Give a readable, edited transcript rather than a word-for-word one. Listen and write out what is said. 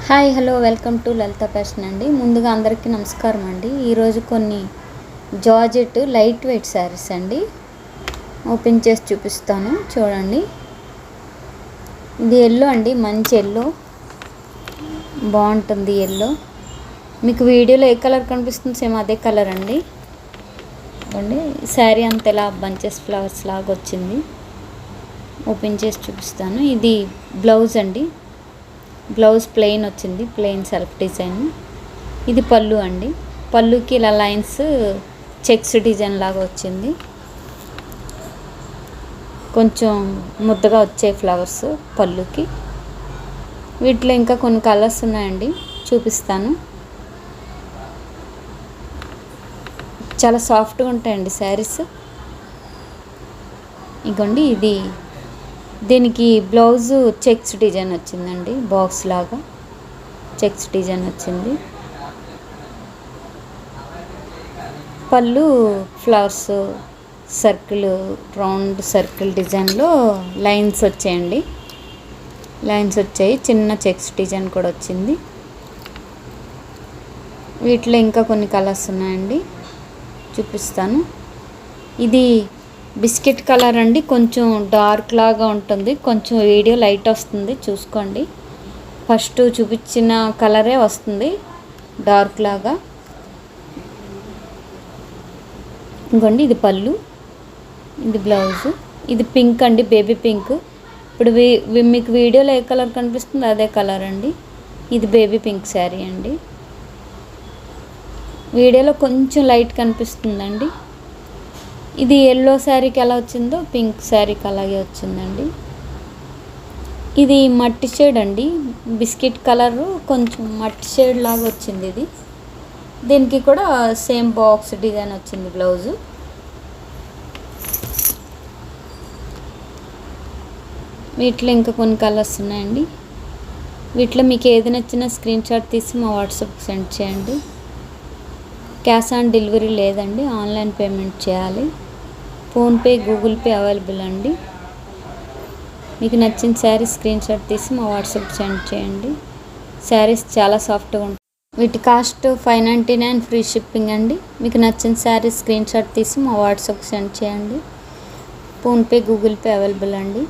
Hi hello welcome to Lalitha fashion అండి. ముందుగా అందరికీ నమస్కారం అండి. ఈరోజు కొన్ని జార్జెట్ లైట్ వెయిట్ శారీస్ అండి ఓపెన్ చేసి చూపిస్తాను, చూడండి. ఇది ఎల్లో అండి, మంచి ఎల్లో, బాగుంటుంది ఎల్లో. మీకు వీడియోలో ఏ కలర్ కనిపిస్తుంది సేమ్ అదే కలర్ అండి. చూడండి, శారీ అంతా ఇలా బంచెస్ ఫ్లవర్స్ లాగా వచ్చింది. ఓపెన్ చేసి చూపిస్తాను. ఇది బ్లౌజ్ అండి, బ్లౌజ్ ప్లెయిన్ వచ్చింది, ప్లెయిన్ సెల్ఫ్ డిజైన్. ఇది పళ్ళు అండి, పళ్ళుకి ఇలా లైన్స్ చెక్స్ డిజైన్ లాగా వచ్చింది. కొంచెం ముద్దగా వచ్చే ఫ్లవర్స్ పళ్ళుకి. వీటిలో ఇంకా కొన్ని కలర్స్ ఉన్నాయండి, చూపిస్తాను. చాలా సాఫ్ట్గా ఉంటాయండి శారీస్. ఇగోండి, ఇది దీనికి బ్లౌజ్ చెక్స్ డిజైన్ వచ్చిందండి, బాక్స్ లాగా చెక్స్ డిజైన్ వచ్చింది. పళ్ళు ఫ్లవర్స్ సర్కిల్, రౌండ్ సర్కిల్ డిజైన్లో లైన్స్ వచ్చాయండి, లైన్స్ వచ్చాయి. చిన్న చెక్స్ డిజైన్ కూడా వచ్చింది. వీటిలో ఇంకా కొన్ని కలర్స్ ఉన్నాయండి, చూపిస్తాను. ఇది బిస్కెట్ కలర్ అండి, కొంచెం డార్క్ లాగా ఉంటుంది. కొంచెం వీడియో లైట్ వస్తుంది, చూసుకోండి. ఫస్ట్ చూపించిన కలరే వస్తుంది డార్క్ లాగా. ఇంకోండి, ఇది పళ్ళు, ఇది బ్లౌజు. ఇది పింక్ అండి, బేబీ పింక్. ఇప్పుడు మీకు వీడియోలో ఏ కలర్ కనిపిస్తుంది అదే కలర్ అండి. ఇది బేబీ పింక్ శారీ అండి. వీడియోలో కొంచెం లైట్ కనిపిస్తుందండి. ఇది ఎల్లో శారీకి ఎలా వచ్చిందో పింక్ శారీకి అలాగే వచ్చిందండి. ఇది మట్టి షేడ్ అండి, బిస్కెట్ కలరు, కొంచెం మట్టి షేడ్ లాగా వచ్చింది. ఇది దీనికి కూడా సేమ్ బాక్స్ డిజైన్ వచ్చింది బ్లౌజు. వీటిలో ఇంకా కొన్ని కలర్స్ ఉన్నాయండి. వీటిలో మీకు ఏది నచ్చినా స్క్రీన్ షాట్ తీసి మా వాట్సాప్కి సెండ్ చేయండి. క్యాష్ ఆన్ డెలివరీ లేదండి, ఆన్లైన్ పేమెంట్ చేయాలి. ఫోన్పే, గూగుల్ పే అవైలబుల్ అండి. మీకు నచ్చిన శారీ స్క్రీన్ షాట్ తీసి మా వాట్సాప్ సెండ్ చేయండి. శారీస్ చాలా సాఫ్ట్గా ఉంటాయి. వీటి కాస్ట్ 599 ఫ్రీ షిప్పింగ్ అండి. మీకు నచ్చిన శారీ స్క్రీన్ షాట్ తీసి మా వాట్సాప్ సెండ్ చేయండి. ఫోన్పే, గూగుల్ పే అవైలబుల్ అండి.